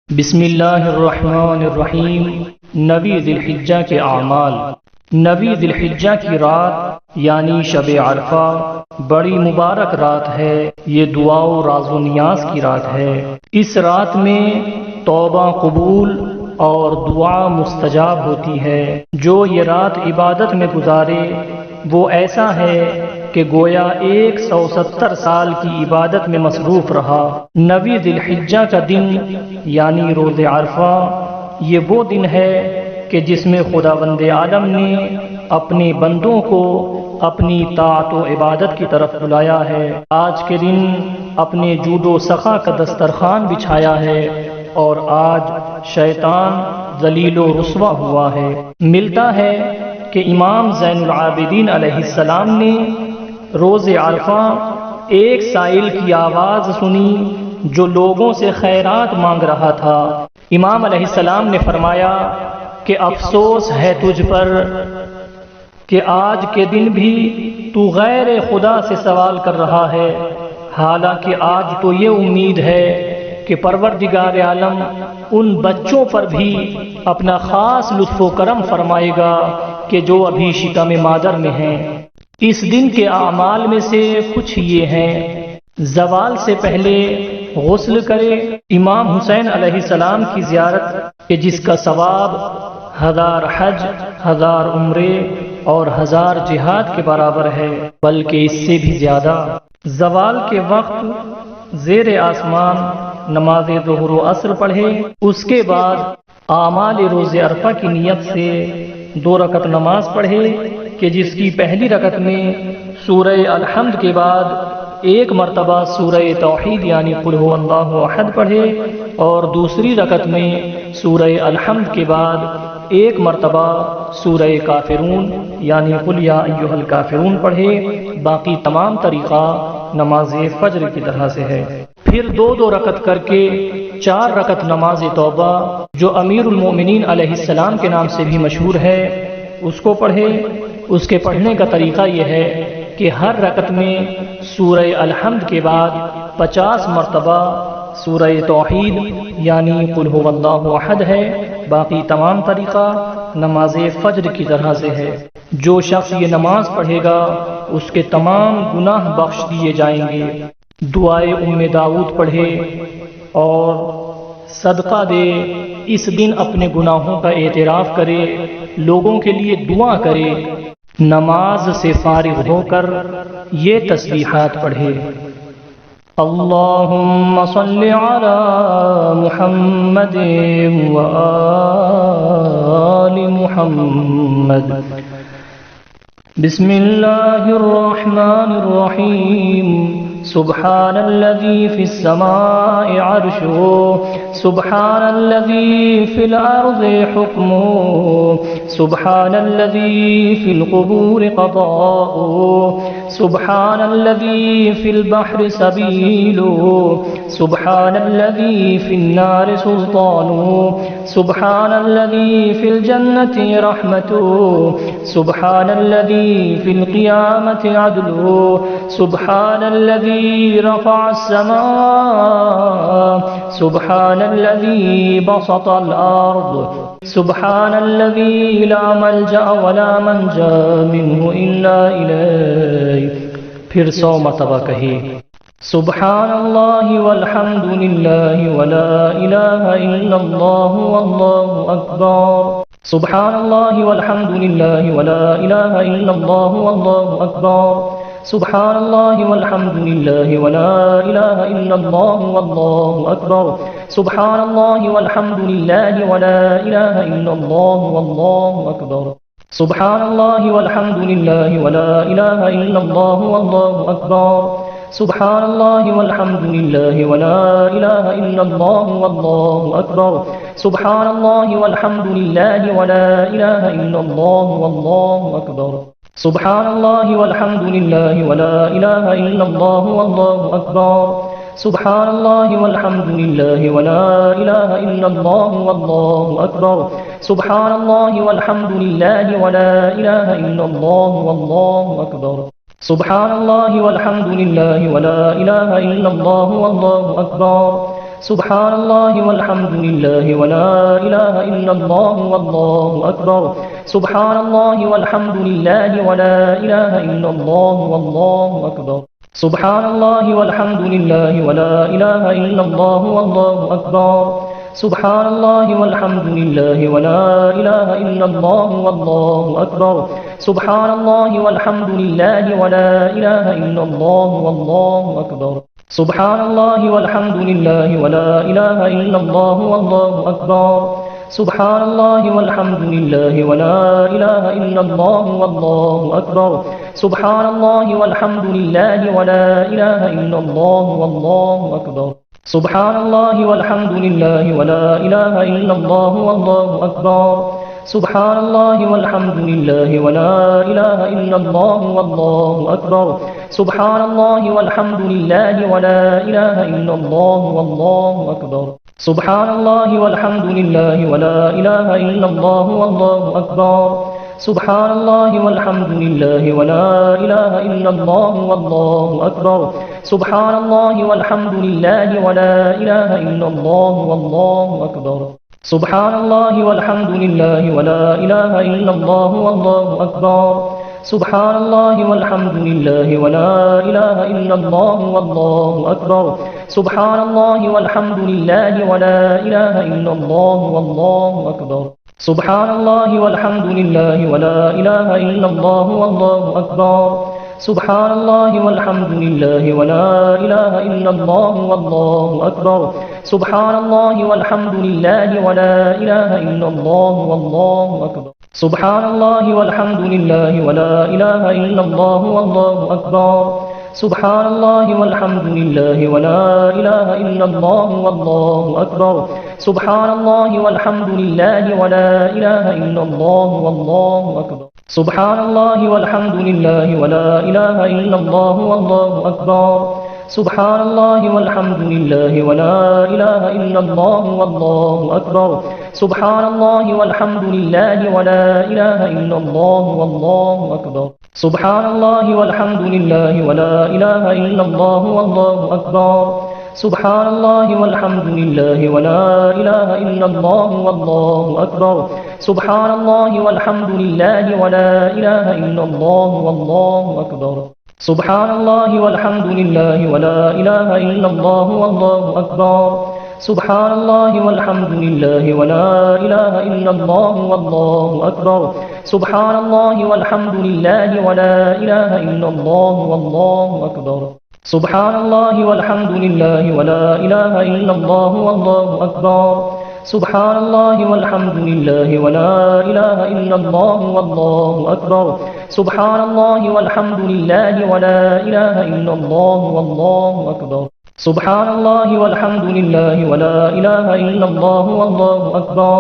بسم اللہ الرحمن الرحیم۔ نویں ذی الحجہ کے اعمال۔ نویں ذی الحجہ کی رات یعنی شب عرفہ بڑی مبارک رات ہے۔ یہ دعا و راز و نیاز کی رات ہے۔ اس رات میں توبہ قبول اور دعا مستجاب ہوتی ہے۔ جو یہ رات عبادت میں گزارے وہ ایسا ہے کہ گویا 170 سال کی عبادت میں مصروف رہا۔ نویں ذی الحجہ کا دن یعنی روز عرفہ یہ وہ دن ہے کہ جس میں خداوند عالم نے اپنے بندوں کو اپنی طاعت و عبادت کی طرف بلایا ہے۔ آج کے دن اپنے جود و سخا کا دسترخوان بچھایا ہے اور آج شیطان ذلیل و رسوا ہوا ہے۔ ملتا ہے کہ امام زین العابدین علیہ السلام نے روز عرفہ ایک سائل کی آواز سنی جو لوگوں سے خیرات مانگ رہا تھا۔ امام علیہ السلام نے فرمایا کہ افسوس ہے تجھ پر کہ آج کے دن بھی تو غیر خدا سے سوال کر رہا ہے، حالانکہ آج تو یہ امید ہے کہ پروردگار عالم ان بچوں پر بھی اپنا خاص لطف و کرم فرمائے گا کہ جو ابھی شکم مادر میں ہیں۔ اس دن کے اعمال میں سے کچھ یہ ہیں: زوال سے پہلے غسل کرے، امام حسین علیہ السلام کی زیارت کہ جس کا ثواب 1000 حج، 1000 عمرے اور 1000 جہاد کے برابر ہے، بلکہ اس سے بھی زیادہ۔ زوال کے وقت زیر آسمان نماز ظہر و عصر پڑھے، اس کے بعد اعمال روز عرفہ کی نیت سے 2 رکعت نماز پڑھے کہ جس کی پہلی رکعت میں سورہ الحمد کے بعد 1 مرتبہ سورہ توحید یعنی قل هو اللہ احد پڑھے اور دوسری رکعت میں سورہ الحمد کے بعد 1 مرتبہ سورہ کافرون یعنی قل یا ایھا الکافرون پڑھے۔ باقی تمام طریقہ نماز فجر کی طرح سے ہے۔ پھر 2 رکعت کر کے 4 رکعت نماز توبہ جو امیر المومنین علیہ السلام کے نام سے بھی مشہور ہے اس کو پڑھے۔ اس کے پڑھنے کا طریقہ یہ ہے کہ ہر رکعت میں سورہ الحمد کے بعد 50 مرتبہ سورہ توحید یعنی قل هو اللہ احد ہے۔ باقی تمام طریقہ نماز فجر کی طرح سے ہے۔ جو شخص یہ نماز پڑھے گا اس کے تمام گناہ بخش دیے جائیں گے۔ دعائے داؤد پڑھے اور صدقہ دے۔ اس دن اپنے گناہوں کا اعتراف کرے، لوگوں کے لیے دعا کرے۔ نماز سے فارغ ہو کر یہ تسبیحات پڑھے: اللہم صل علی محمد و آل محمد، بسم اللہ الرحمن الرحیم، سبحان الذی فی السماء عرشہ، سبحان الذی فی الارض حکمہ، سبحان الذی فی القبور قضاؤہ، سبحان الذی فی البحر سبیلہ، سبحان الذی فی النار سلطانہ، سبحان الذی فی الجنۃ رحمتہ، سبحان الذی فی القیامۃ عدلہ، سبحان الذی رفع السماء، سبحان الذی بسط الارض، سبحان الذی لا ملجأ ولا منجا منہ الا الیہ۔ پھر 100 مرتبہ کہے: سبحان اللہ والحمد للہ ولا الہ الا اللہ واللہ اکبر، سبحان اللہ والحمد للہ ولا الہ الا اللہ واللہ اکبر، سبحان اللہ والحمد للہ ولا الہ الا اللہ واللہ اکبر، سبحان اللہ والحمد للہ ولا الہ الا اللہ واللہ اکبر، سبحان اللہ والحمد للہ ولا الہ الا اللہ واللہ اکبر، سبحان اللہ والحمد للہ ولا الہ الا اللہ واللہ اکبر، سبحان اللہ والحمد للہ ولا الہ الا اللہ واللہ اکبر، سبحان اللہ والحمد للہ ولا الہ الا اللہ واللہ اکبر، سبحان اللہ والحمد للہ ولا الہ الا اللہ واللہ اکبر، سبحان اللہ والحمد للہ ولا الہ الا اللہ واللہ اکبر، سبحان اللہ والحمد للہ ولا الہ الا اللہ واللہ اکبر، سبحان الله والحمد لله ولا إله إلا الله والله أكبر سبحان الله والحمد لله ولا إله إلا الله والله أكبر سبحان الله والحمد لله ولا إله إلا الله والله أكبر سبحان الله والحمد لله ولا إله إلا الله والله أكبر سبحان الله والحمد لله ولا إله إلا الله والله أكبر سبحان الله والحمد لله ولا إله إلا الله والله أكبر سبحان الله والحمد لله ولا إله إلا الله والله أكبر سبحان الله والحمد لله ولا إله إلا الله والله أكبر سبحان الله والحمد لله ولا إله إلا الله والله أكبر سبحان الله والحمد لله ولا إله إلا الله والله أكبر سبحان الله والحمد لله ولا إله إلا الله والله أكبر سبحان الله والحمد لله ولا إله إلا الله والله أكبر سبحان الله والحمد لله ولا إله إلا الله والله أكبر سبحان الله والحمد لله ولا إله إلا الله والله أكبر سبحان الله والحمد لله ولا إله إلا الله والله أكبر سبحان الله والحمد لله ولا إله إلا الله والله أكبر سبحان الله والحمد لله ولا إله إلا الله والله أكبر سبحان الله والحمد لله ولا إله إلا الله والله أكبر سبحان الله والحمد لله ولا إله إلا الله والله أكبر سبحان الله والحمد لله ولا إله إلا الله والله أكبر سبحان الله والحمد لله ولا إله إلا الله والله أكبر سبحان الله والحمد لله ولا إله إلا الله والله أكبر سبحان الله والحمد لله ولا إله إلا الله والله أكبر سبحان الله والحمد لله ولا إله إلا الله والله أكبر سبحان الله والحمد لله ولا إله إلا الله والله أكبر سبحان الله والحمد لله ولا إله إلا الله والله أكبر سبحان الله والحمد لله ولا إله إلا الله والله أكبر سبحان الله والحمد لله ولا إله إلا الله والله أكبر سبحان الله والحمد لله ولا إله إلا الله والله أكبر سبحان الله والحمد لله ولا إله إلا الله والله أكبر سبحان الله والحمد لله ولا إله إلا الله والله أكبر سبحان الله والحمد لله ولا إله إلا الله والله أكبر سبحان الله والحمد لله ولا إله إلا الله والله أكبر سبحان الله والحمد لله ولا إله إلا الله والله أكبر سبحان الله والحمد لله ولا إله إلا الله والله أكبر سبحان الله والحمد لله ولا إله إلا الله والله أكبر سبحان الله والحمد لله ولا إله إلا الله والله أكبر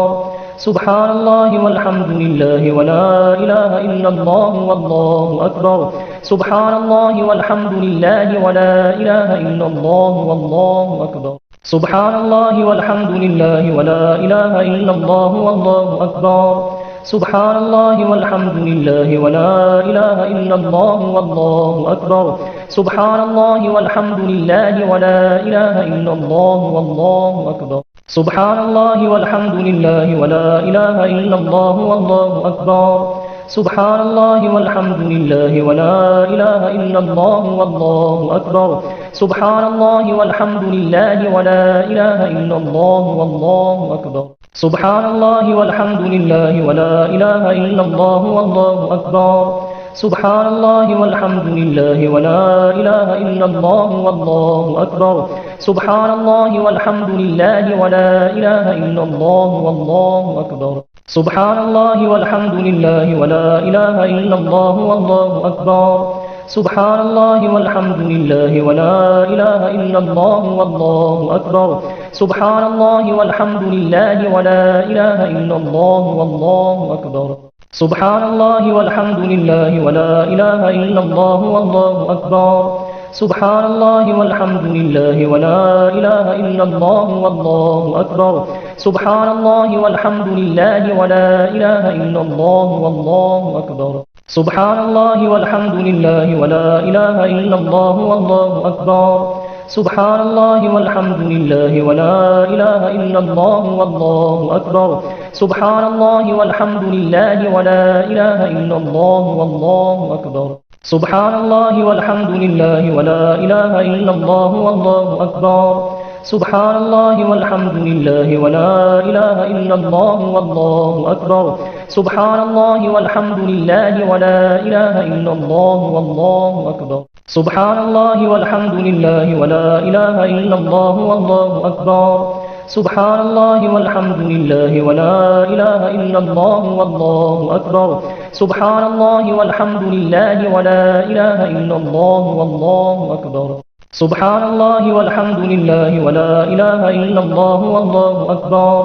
سبحان الله والحمد لله ولا إله إلا الله والله أكبر سبحان الله والحمد لله ولا إله إلا الله والله أكبر سبحان الله والحمد لله ولا إله إلا الله والله أكبر سبحان الله والحمد لله ولا إله إلا الله والله أكبر سبحان الله والحمد لله ولا إله إلا الله والله أكبر سبحان الله والحمد لله ولا إله إلا الله والله أكبر سبحان الله والحمد لله ولا إله إلا الله والله أكبر سبحان الله والحمد لله ولا إله إلا الله والله أكبر سبحان الله والحمد لله ولا إله إلا الله والله أكبر سبحان الله والحمد لله ولا إله إلا الله والله أكبر سبحان الله والحمد لله ولا إله إلا الله والله أكبر سبحان الله والحمد لله ولا إله إلا الله والله أكبر سبحان الله والحمد لله ولا إله إلا الله والله أكبر سبحان الله والحمد لله ولا إله إلا الله والله أكبر سبحان الله والحمد لله ولا إله إلا الله والله أكبر سبحان الله والحمد لله ولا إله إلا الله والله أكبر سبحان الله والحمد لله ولا إله إلا الله والله أكبر سبحان الله والحمد لله ولا إله إلا الله والله أكبر سبحان الله والحمد لله ولا إله إلا الله والله أكبر سبحان الله والحمد لله ولا إله إلا الله والله أكبر سبحان الله والحمد لله ولا إله إلا الله والله أكبر سبحان الله والحمد لله ولا إله إلا الله والله أكبر سبحان الله والحمد لله ولا إله إلا الله والله أكبر سبحان الله والحمد لله ولا إله إلا الله والله أكبر سبحان الله والحمد لله ولا إله إلا الله والله أكبر سبحان الله والحمد لله ولا إله إلا الله والله أكبر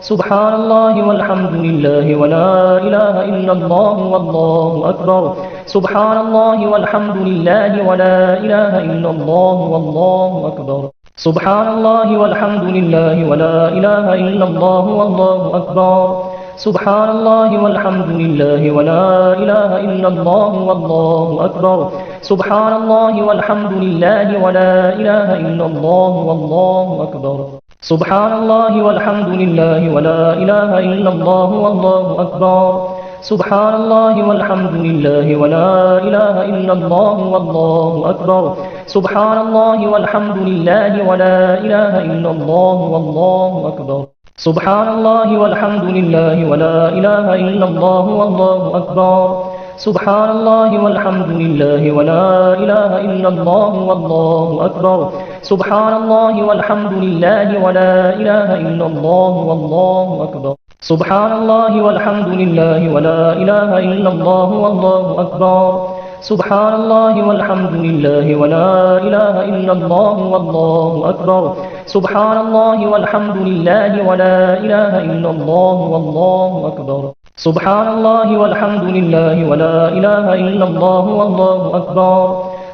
سبحان الله والحمد لله ولا إله إلا الله والله أكبر سبحان الله والحمد لله ولا إله إلا الله والله أكبر سبحان الله والحمد لله ولا إله إلا الله والله أكبر سبحان الله والحمد لله ولا إله إلا الله والله أكبر سبحان الله والحمد لله ولا إله إلا الله والله أكبر سبحان الله والحمد لله ولا إله إلا الله والله أكبر سبحان الله والحمد لله ولا إله إلا الله والله أكبر سبحان الله والحمد لله ولا إله إلا الله والله أكبر سبحان الله والحمد لله ولا إله إلا الله والله أكبر سبحان الله والحمد لله ولا إله إلا الله والله أكبر سبحان الله والحمد لله ولا إله إلا الله والله أكبر سبحان الله والحمد لله ولا إله إلا الله والله أكبر سبحان الله والحمد لله ولا إله إلا الله والله أكبر سبحان الله والحمد لله ولا إله إلا الله والله أكبر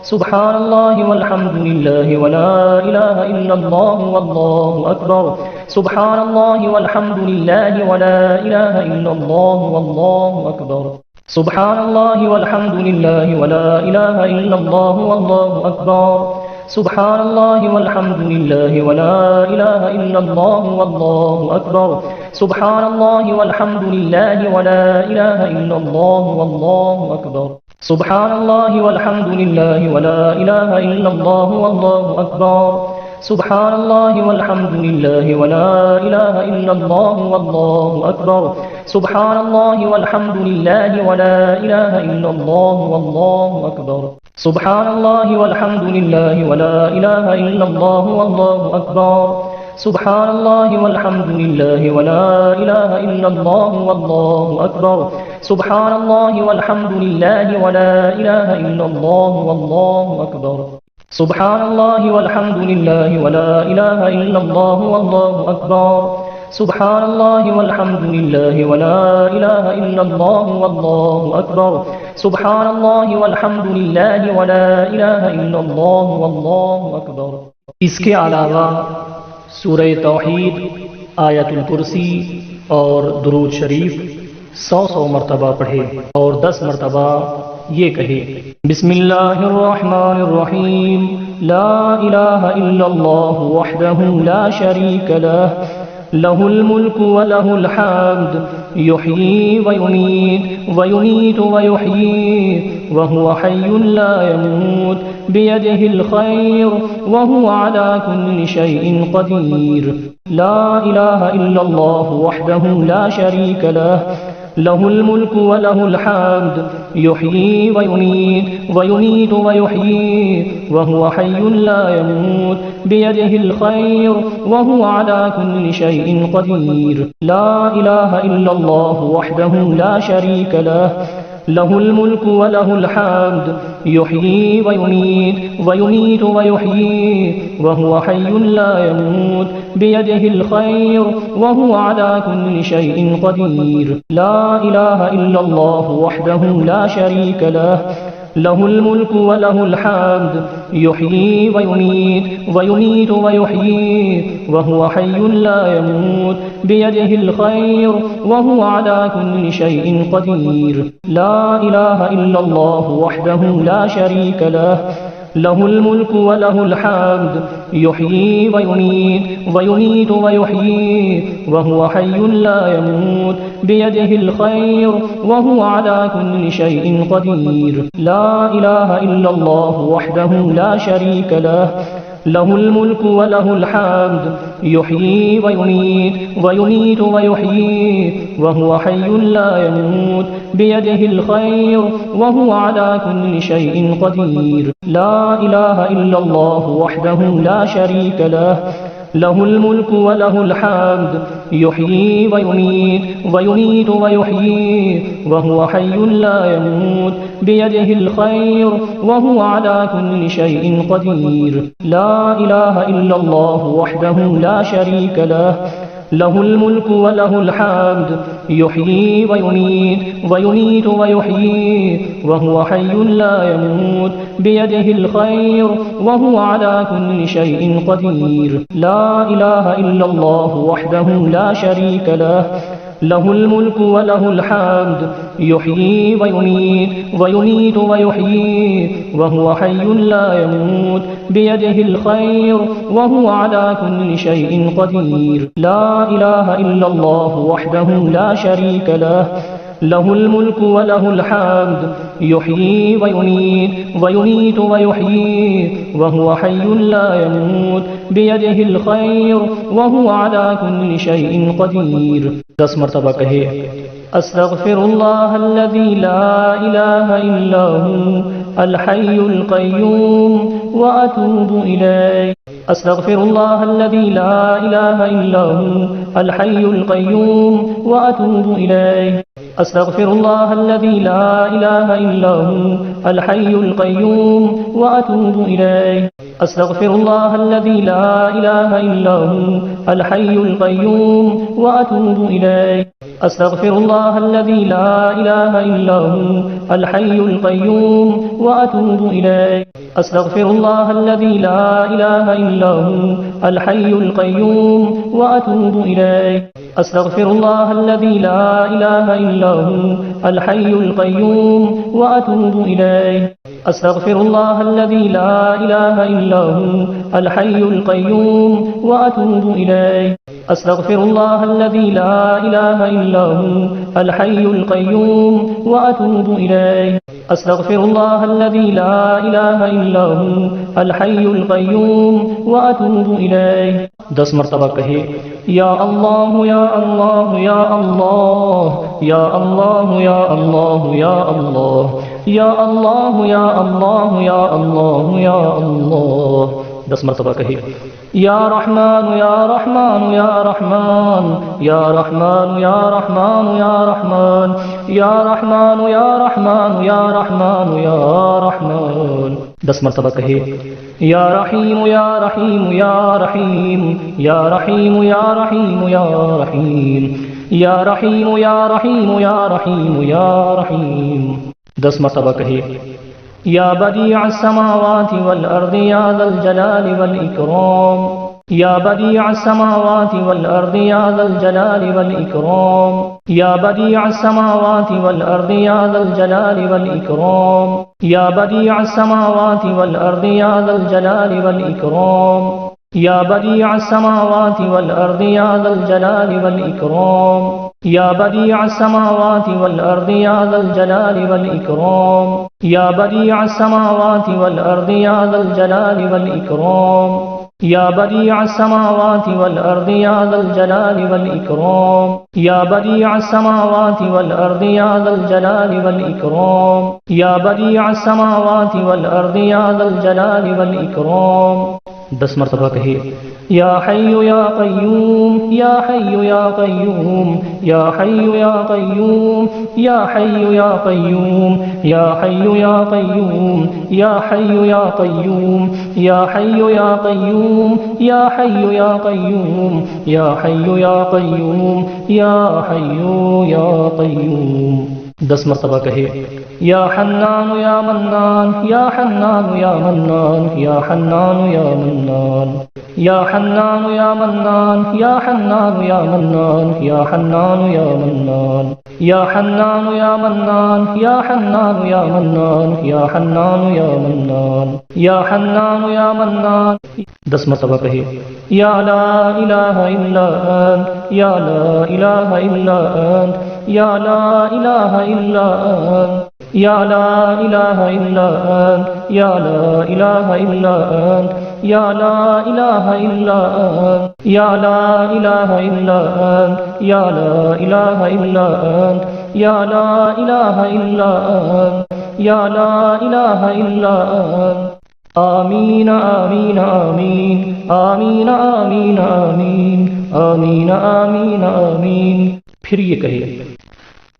سبحان الله والحمد لله ولا إله إلا الله والله أكبر سبحان الله والحمد لله ولا إله إلا الله والله أكبر سبحان الله والحمد لله ولا إله إلا الله والله أكبر سبحان الله والحمد لله ولا إله إلا الله والله أكبر سبحان الله والحمد لله ولا إله إلا الله والله أكبر سبحان الله والحمد لله ولا إله إلا الله والله أكبر سبحان الله والحمد لله ولا إله إلا الله والله أكبر سبحان الله والحمد لله ولا إله إلا الله والله أكبر سبحان الله والحمد لله ولا إله إلا الله والله أكبر سبحان الله والحمد لله ولا إله إلا الله والله أكبر سبحان الله والحمد لله ولا إله إلا الله والله أكبر سبحان الله والحمد لله ولا إله إلا الله والله أكبر سبحان الله والحمد لله ولا إله إلا الله والله أكبر سبحان الله والحمد لله ولا إله إلا الله والله أكبر سبحان الله والحمد لله ولا إله إلا الله والله أكبر اس کے علاوہ سورہ توحید، آیت الکرسی اور درود شریف 100 مرتبہ پڑھے اور 10 مرتبہ یہ کہے: بسم اللہ الرحمن الرحیم، لا الہ الا اللہ وحدہ لا شریک لہ، لہ الملک ولہ الحمد، یحیی ویمیت ویحیی وہو حی لا یموت، بیدہ الخیر وہو علی کل شیء قدیر، لا الہ الا اللہ وحدہ لا شریک لہ، لہ الملک ولہ الحمد، یحیی ویمیت ویحیی وہو حی لا یموت، بیدہ الخیر وہو علی کل شیء قدیر، لا الہ الا اللہ وحدہ لا شریک لہ، لہ الملک ولہ الحمد، یحیی ویمیت ویحیی وہو حی لا یموت، بیدہ الخیر وہو علی کل شیء قدیر، لا الہ الا اللہ وحدہ لا شریک لہ، لہ الملک ولہ الحمد، یحیی ویمیت ویحیی وہو حی لا یموت، بیدہ الخیر وہو علی کل شیء قدیر، لا الہ الا اللہ وحدہ لا شریک لہ، له الملك وله الحمد يحيي ويميت ويحيي وهو حي لا يموت بيده الخير وهو على كل شيء قدير لا إله إلا الله وحده لا شريك له له الملك وله الحمد يحيي ويميت ويحيي وهو حي لا يموت بيده الخير وهو على كل شيء قدير لا إله إلا الله وحده لا شريك له له الملك وله الحمد يحيي ويميت ويحيي وهو حي لا يموت بيده الخير وهو على كل شيء قدير لا إله إلا الله وحده لا شريك له له الملك وله الحمد يحيي ويميت ويحيي وهو حي لا يموت بيده الخير وهو على كل شيء قدير لا إله إلا الله وحده لا شريك له له الملك وله الحمد يحيي ويميت ويحيي وهو حي لا يموت بيده الخير وهو على كل شيء قدير لا إله إلا الله وحده لا شريك له له الملك وله الحمد يحيي ويميت ويحيي وهو حي لا يموت بيده الخير وهو على كل شيء قدير 10 مرتبہ کہے استغفر الله الذي لا إله إلا هو الحي القيوم وأتوب إليه استغفر الله الذي لا إله إلا هو الحي القيوم وأتوب إليه استغفر الله الذي لا إله إلا هو الحي القيوم وأتوب إليه استغفر الله الذي لا إله إلا هو الحي القيوم وأتوب إليه استغفر الله الذي لا إله إلا هو الحي القيوم وأتوب إليه استغفر الله الذي لا إله إلا هو الحي القيوم وأتوب إليه استغفر الله الذي لا إله إلا هو الحي القيوم وأتوب إليه استغفر الله الذي لا إله إلا هو الحي القيوم وأتوب إليه استغفر الله الذي لا إله إلا هو الحي القيوم وأتوب إليه استغفر الله الذي لا إله إلا هو الحي القيوم وأتوب إليه 10 مرتبہ کہے یا اللہ یا اللہ یا اللہ یا اللہ یا اللہ یا اللہ یا اللہ یا اللہ یا اللہ یا اللہ 10 مرتبہ کہے یا رحمان یا رحمان یا رحمان یا رحمان یا رحمان یا رحمان یا رحمان یا رحمان یا رحمان یا رحمان 10 مرتبہ کہے یا رحیم یا رحیم یا رحیم یا رحیم یا رحیم یا رحیم یا رحیم یا رحیم یا رحیم یا رحیم 10 مرتبہ کہے یا بدیع السماوات والارض یا ذا الجلال والاکرام یا بدیع السماوات والارض یا ذا الجلال والاکرام یا بدیع السماوات والارض یا ذا الجلال والاکرام یا بدیع السماوات والارض یا ذا الجلال والاکرام یا بدیع السماوات والارض یا ذا الجلال والاکرام یا بدیع السماوات والارض یا ذا الجلال والاکرام یا بدیع السماوات والارض یا ذا الجلال والاکرام یا بدیع السماوات والارض یا ذا الجلال والاکرام یا بدیع السماوات والارض یا ذا الجلال والاکرام یا بدیع السماوات والارض یا ذا الجلال والاکرام 10 مرتبہ کہے یا حی یا قیوم یا حی یا قیوم یا حی یا قیوم یا حی یا قیوم یا حی یا قیوم یا حی یا قیوم یا حی یا قیوم یا حی یا قیوم یا حی یا قیوم یا حی یا قیوم 10 مرتبہ کہے یا حنان یا منان یا حنان یا منان یا حنان یا منان یا حنان یا منان یا حنان یا منان یا حنان یا منان یا حنان یا منان یا حنان یا منان یا حنان یا منان یا حنان یا منان 10 مرتبہ کہے یا لا الہ الا انت یا لا الہ الا انت یا لا الہ الا انت یا لا الہ الا انت یا لا الہ الا انت یا لا الہ الا انت یا لا الہ الا انت یا لا الہ الا انت یا لا الہ الا انت یا لا الہ الا انت آمین آمین آمین آمین آمین آمین آمین آمین آمین پھر یہ کہے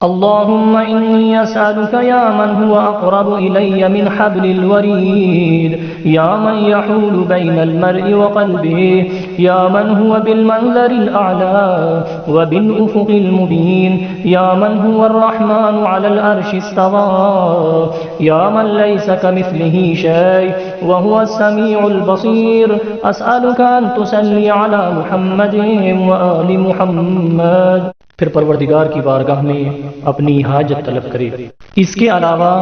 اللهم إني أسألك يا من هو أقرب إلي من حبل الوريد يا من يحول بين المرء وقلبه يا من هو بالمنظر الأعلى وبالأفق المبين يا من هو الرحمن على العرش استوى يا من ليس كمثله شيء وهو السميع البصير أسألك أن تصلي على محمد وآل محمد پھر پروردگار کی بارگاہ میں اپنی حاجت طلب کرے۔ اس کے علاوہ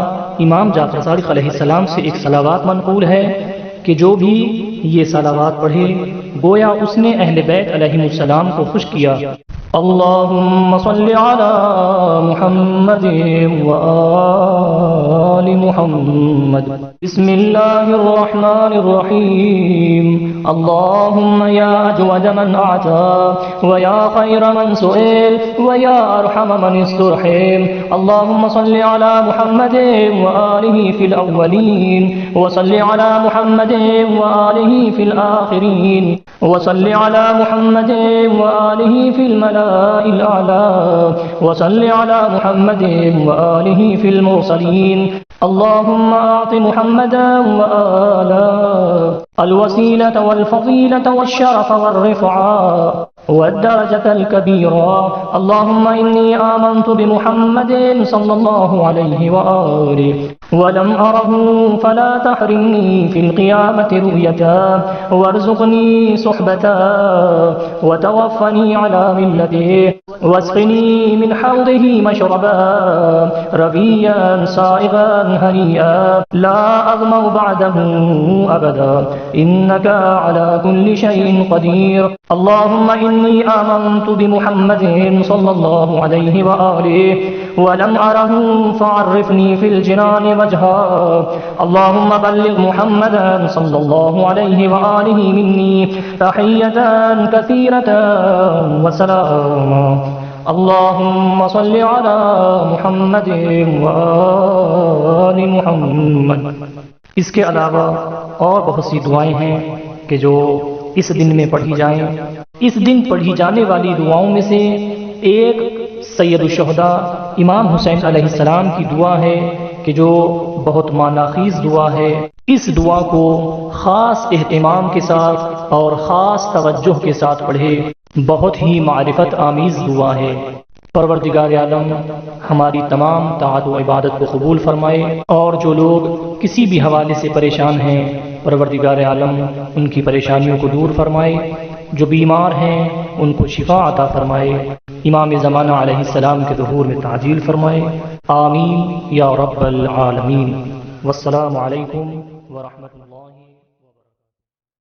امام جعفر صادق علیہ السلام سے ایک صلوات منقول ہے کہ جو بھی یہ صلوات پڑھے گویا اس نے اہل بیت علیہم السلام کو خوش کیا۔ اللہم صل علی محمد وآل محمد بسم اللہ الرحمن الرحیم اللہم یا اجود من اعطا ویا خیر من سئل ویا ارحم من استرحم اللہم صل علی محمد وآلہ فی الاولین وصل علی محمد وآلہ فی الآخرین وصل علی محمد وآلہ فی الملائ الأعلى وصل على محمد وآله في المرسلين اللهم أعط محمدا وآله الوسيلة والفضيلة والشرف والرفعة والدرجة الكبيرة اللهم إني آمنت بمحمد صلى الله عليه وآله ولم أره فلا تحرمني في القيامة رؤيته وارزقني صحبته وتوفني على ملته واسقني من حوضه مشربا ربيا سائغا هنيئا لا أظمأ بعده أبدا إنك على كل شيء قدير اللهم إني آمنت بمحمد صلى الله عليه وآله ولم أره فعرفني في الجنان وجها اللهم بلغ محمدا صلى الله عليه وآله مني تحية كثيرة وسلاما اللهم صل على محمد وآل محمد۔ اس کے علاوہ اور بہت سی دعائیں ہیں کہ جو اس دن میں پڑھی جائیں۔ اس دن پڑھی جانے والی دعاؤں میں سے ایک سید الشہداء امام حسین علیہ السلام کی دعا ہے کہ جو بہت معنی دعا ہے۔ اس دعا کو خاص اہتمام کے ساتھ اور خاص توجہ کے ساتھ پڑھے، بہت ہی معرفت آمیز دعا ہے۔ پروردگار عالم ہماری تمام طاعت و عبادت کو قبول فرمائے، اور جو لوگ کسی بھی حوالے سے پریشان ہیں پروردگار عالم ان کی پریشانیوں کو دور فرمائے، جو بیمار ہیں ان کو شفا عطا فرمائے، امام زمانہ علیہ السلام کے ظہور میں تعجیل فرمائے، آمین یا رب العالمین۔ والسلام علیکم ورحمۃ اللہ۔